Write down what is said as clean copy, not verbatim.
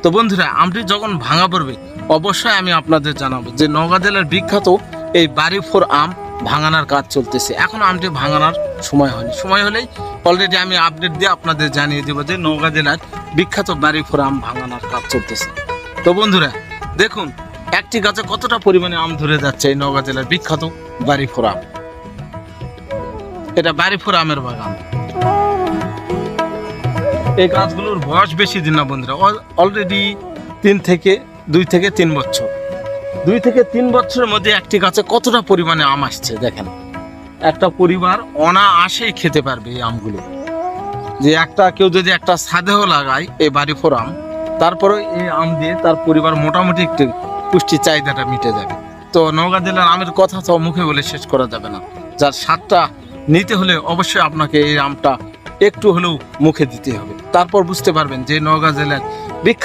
তো বন্ধুরা, আমটি যখন ভাঙা পড়বে অবশ্যই আমি আপনাদের জানাবো যে নওগাঁ জেলার বিখ্যাত এই বাড়িফোর আম ভাঙানোর কাজ চলতেছে। এখন আমটি ভাঙানোর সময় হয়নি, সময় হলেই অলরেডি আমি আপডেট দিয়ে আপনাদের জানিয়ে দেবো যে নওগাঁ জেলার বিখ্যাত বাড়িফোর আম ভাঙানোর কাজ চলতেছে। তো বন্ধুরা দেখুন একটি গাছে কতটা পরিমাণে আম ধরে যাচ্ছে এই নওগাঁ জেলার বিখ্যাত বাড়িফোর আম। এটা বাড়িফোর আমের বাগান। এই গাছগুলোর বয়স বেশি দিন না বন্ধুরা, অলরেডি 2 থেকে 3 বছর। 2 থেকে 3 বছরের মধ্যে একটি গাছে কতটা পরিমাণে আম আসছে দেখেন। একটা পরিবার অনায়াসেই খেতে পারবে এই আমগুলো। যে কেউ যদি একটা ছাদেও লাগায় এই বাড়িফোর আম, তারপরে এই আম দিয়ে তার পরিবার মোটামুটি একটু পুষ্টির চাহিদাটা মিটে যাবে। তো নওগাঁ জেলার আমের কথা তো মুখে বলে শেষ করা যাবে না। যার স্বাদটা নিতে হলে অবশ্যই আপনাকে এই আমটা একটু হলেও মুখে দিতে হবে, তারপর বুঝতে পারবেন যে নওগাঁ জেলার